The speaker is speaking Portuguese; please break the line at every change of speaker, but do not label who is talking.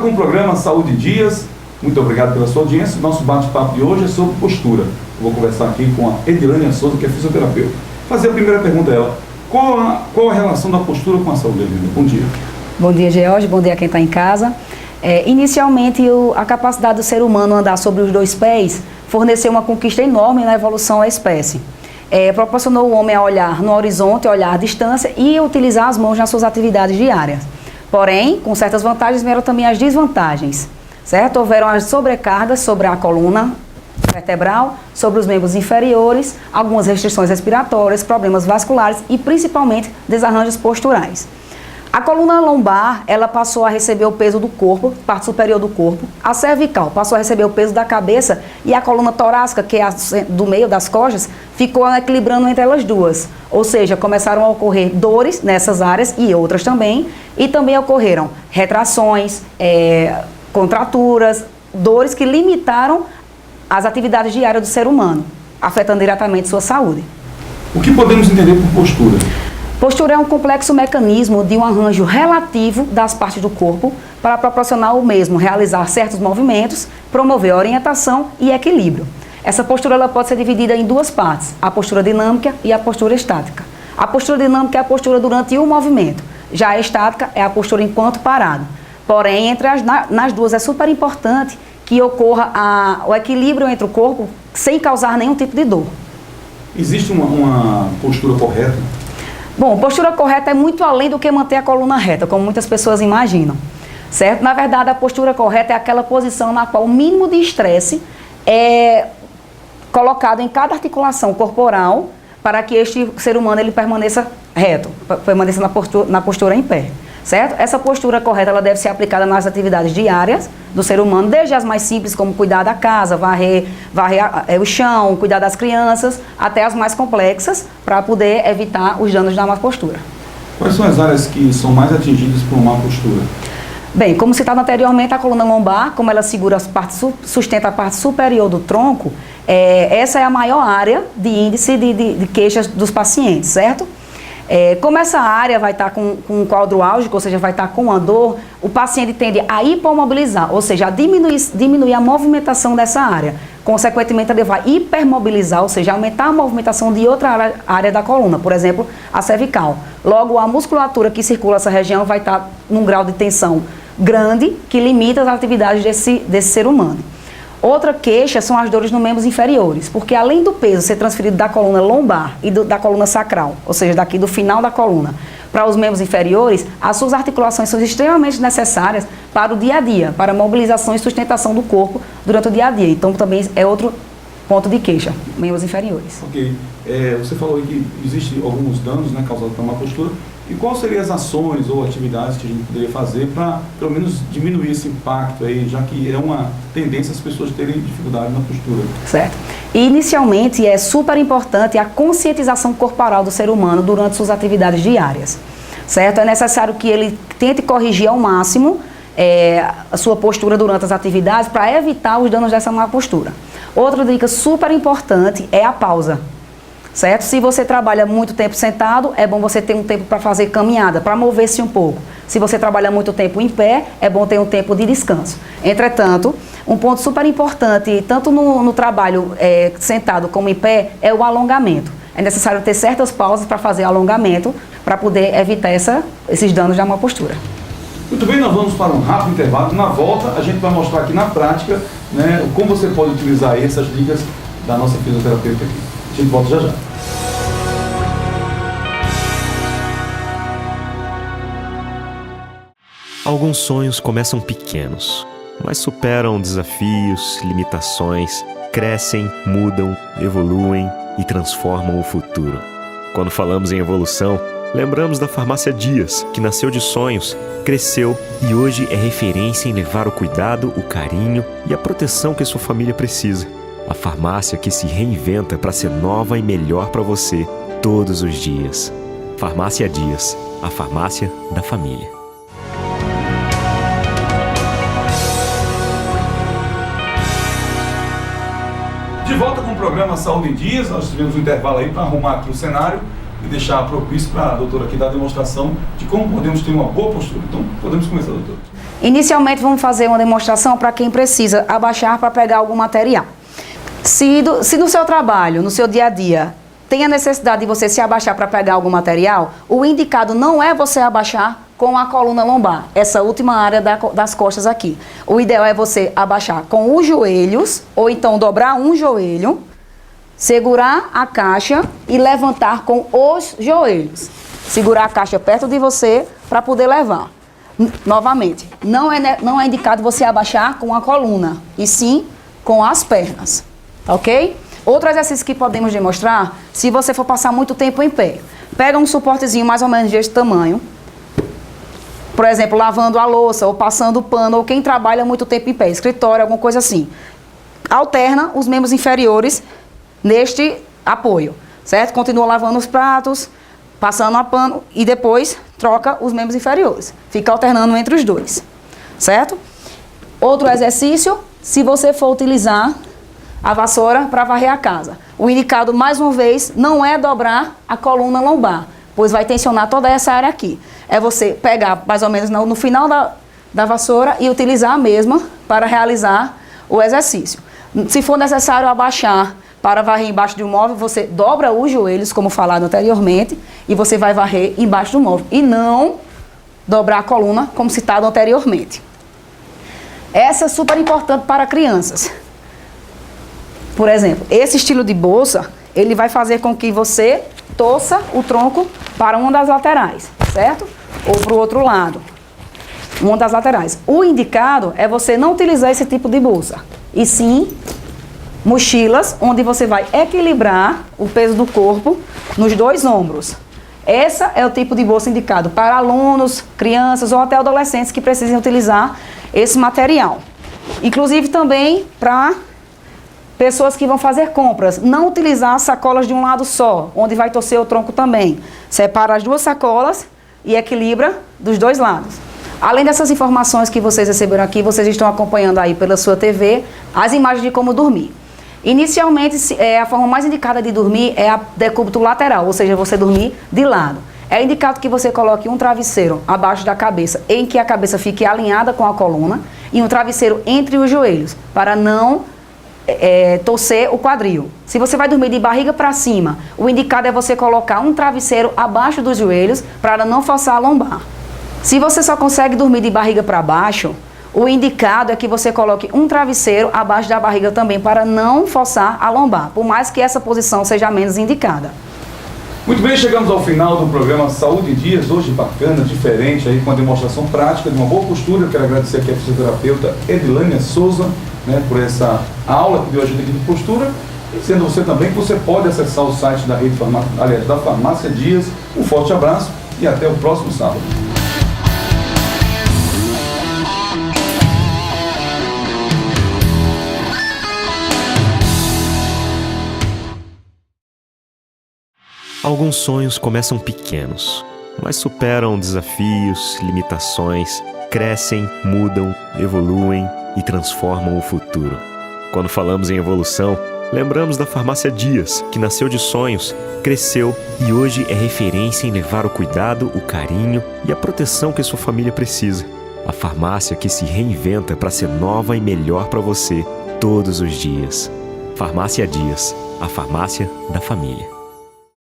com o programa Saúde em Dias. Muito obrigado pela sua audiência. Nosso bate-papo de hoje é sobre postura. Eu vou conversar aqui com a Edilânia Souza, que é fisioterapeuta. Fazer a primeira pergunta a ela. Qual a relação da postura com a saúde, Edilânia? Bom dia.
Bom dia, George. Bom dia a quem está em casa. Inicialmente, a capacidade do ser humano andar sobre os dois pés forneceu uma conquista enorme na evolução da espécie. Proporcionou o homem a olhar no horizonte, a olhar à distância e utilizar as mãos nas suas atividades diárias. Porém, com certas vantagens, vieram também as desvantagens, certo? Houveram as sobrecargas sobre a coluna vertebral, sobre os membros inferiores, algumas restrições respiratórias, problemas vasculares e principalmente desarranjos posturais. A coluna lombar, ela passou a receber o peso do corpo, parte superior do corpo. A cervical passou a receber o peso da cabeça e a coluna torácica, que é do meio das costas, ficou equilibrando entre elas duas. Ou seja, começaram a ocorrer dores nessas áreas e outras também. E também ocorreram retrações, contraturas, dores que limitaram as atividades diárias do ser humano, afetando diretamente sua saúde.
O que podemos entender por postura?
Postura é um complexo mecanismo de um arranjo relativo das partes do corpo para proporcionar o mesmo, realizar certos movimentos, promover orientação e equilíbrio. Essa postura ela pode ser dividida em duas partes, a postura dinâmica e a postura estática. A postura dinâmica é a postura durante o movimento, já a estática é a postura enquanto parado. Porém, nas duas é super importante que ocorra o equilíbrio entre o corpo sem causar nenhum tipo de dor.
Existe uma postura correta?
Bom, postura correta é muito além do que manter a coluna reta, como muitas pessoas imaginam, certo? Na verdade, a postura correta é aquela posição na qual o mínimo de estresse é colocado em cada articulação corporal para que este ser humano ele permaneça reto, permaneça na postura em pé, certo? Essa postura correta ela deve ser aplicada nas atividades diárias do ser humano, desde as mais simples, como cuidar da casa, varrer o chão, cuidar das crianças, até as mais complexas, para poder evitar os danos da má postura.
Quais são as áreas que são mais atingidas por uma má postura?
Bem, como citado anteriormente, a coluna lombar, como ela sustenta a parte superior do tronco, essa é a maior área de índice de queixas dos pacientes, certo? Como essa área vai estar com um quadro álgico, ou seja, vai estar com uma dor, o paciente tende a hipomobilizar, ou seja, a diminuir a movimentação dessa área. Consequentemente, ele vai hipermobilizar, ou seja, aumentar a movimentação de outra área da coluna, por exemplo, a cervical. Logo, a musculatura que circula essa região vai estar num grau de tensão grande que limita as atividades desse ser humano. Outra queixa são as dores nos membros inferiores, porque além do peso ser transferido da coluna lombar e da coluna sacral, ou seja, daqui do final da coluna, para os membros inferiores, as suas articulações são extremamente necessárias para o dia a dia, para a mobilização e sustentação do corpo durante o dia a dia. Então, também é outro ponto de queixa, membros inferiores.
Ok. Você falou aí que existem alguns danos, né, causados por uma postura. E quais seriam as ações ou atividades que a gente poderia fazer para, pelo menos, diminuir esse impacto aí, já que é uma tendência as pessoas terem dificuldade na postura?
Certo. Inicialmente, é super importante a conscientização corporal do ser humano durante suas atividades diárias, certo? É necessário que ele tente corrigir ao máximo a sua postura durante as atividades para evitar os danos dessa má postura. Outra dica super importante é a pausa. Certo? Se você trabalha muito tempo sentado, é bom você ter um tempo para fazer caminhada, para mover-se um pouco. Se você trabalha muito tempo em pé, é bom ter um tempo de descanso. Entretanto, um ponto super importante, tanto no trabalho sentado como em pé, é o alongamento. É necessário ter certas pausas para fazer alongamento, para poder evitar esses danos da má postura.
Muito bem, nós vamos para um rápido intervalo. Na volta, a gente vai mostrar aqui na prática, né, como você pode utilizar essas dicas da nossa fisioterapeuta aqui. A gente volta já já.
Alguns sonhos começam pequenos, mas superam desafios, limitações, crescem, mudam, evoluem e transformam o futuro. Quando falamos em evolução, lembramos da Farmácia Dias, que nasceu de sonhos, cresceu e hoje é referência em levar o cuidado, o carinho e a proteção que sua família precisa. A farmácia que se reinventa para ser nova e melhor para você todos os dias. Farmácia Dias, a farmácia da família.
De volta com o programa Saúde em Dias, nós tivemos um intervalo aí para arrumar aqui o cenário. e deixar propício para a doutora aqui dar a demonstração de como podemos ter uma boa postura. Então, podemos começar, doutora.
Inicialmente, vamos fazer uma demonstração para quem precisa abaixar para pegar algum material. Se no seu trabalho, no seu dia a dia, tem a necessidade de você se abaixar para pegar algum material, o indicado não é você abaixar com a coluna lombar, essa última área das costas aqui. O ideal é você abaixar com os joelhos, ou então dobrar um joelho, segurar a caixa e levantar com os joelhos. Segurar a caixa perto de você para poder levar. Novamente, não é indicado você abaixar com a coluna, e sim com as pernas, ok? Outro exercício que podemos demonstrar, se você for passar muito tempo em pé. Pega um suportezinho mais ou menos deste tamanho, por exemplo, lavando a louça, ou passando pano, ou quem trabalha muito tempo em pé, escritório, alguma coisa assim. Alterna os membros inferiores neste apoio, certo? Continua lavando os pratos, passando a pano e depois troca os membros inferiores. Fica alternando entre os dois, certo? Outro exercício, se você for utilizar a vassoura para varrer a casa. O indicado, mais uma vez, não é dobrar a coluna lombar, pois vai tensionar toda essa área aqui. É você pegar mais ou menos no final da vassoura e utilizar a mesma para realizar o exercício. Se for necessário abaixar para varrer embaixo de um móvel, você dobra os joelhos, como falado anteriormente, e você vai varrer embaixo do móvel. E não dobrar a coluna, como citado anteriormente. Essa é super importante para crianças. Por exemplo, esse estilo de bolsa, ele vai fazer com que você torça o tronco para uma das laterais, certo? Ou para o outro lado, uma das laterais. O indicado é você não utilizar esse tipo de bolsa, e sim mochilas, onde você vai equilibrar o peso do corpo nos dois ombros. Esse é o tipo de bolsa indicado para alunos, crianças ou até adolescentes que precisem utilizar esse material. Inclusive também para pessoas que vão fazer compras, não utilizar sacolas de um lado só, onde vai torcer o tronco também. Separa as duas sacolas e equilibra dos dois lados. Além dessas informações que vocês receberam aqui, vocês estão acompanhando aí pela sua TV as imagens de como dormir. Inicialmente, a forma mais indicada de dormir é a decúbito lateral, ou seja, você dormir de lado. É indicado que você coloque um travesseiro abaixo da cabeça, em que a cabeça fique alinhada com a coluna, e um travesseiro entre os joelhos, para não torcer o quadril. Se você vai dormir de barriga para cima, o indicado é você colocar um travesseiro abaixo dos joelhos para não forçar a lombar. Se você só consegue dormir de barriga para baixo, o indicado é que você coloque um travesseiro abaixo da barriga também para não forçar a lombar, por mais que essa posição seja menos indicada.
Muito bem, chegamos ao final do programa Saúde em Dias, hoje bacana, diferente, aí com a demonstração prática de uma boa postura. Eu quero agradecer aqui a fisioterapeuta Edilânia Souza, né, por essa aula que deu ajuda aqui de postura, e sendo você também que você pode acessar o site da rede da Farmácia Dias. Um forte abraço e até o próximo sábado.
Alguns sonhos começam pequenos, mas superam desafios, limitações, crescem, mudam, evoluem e transformam o futuro. Quando falamos em evolução, lembramos da Farmácia Dias, que nasceu de sonhos, cresceu e hoje é referência em levar o cuidado, o carinho e a proteção que sua família precisa. A farmácia que se reinventa para ser nova e melhor para você todos os dias. Farmácia Dias, a farmácia da família.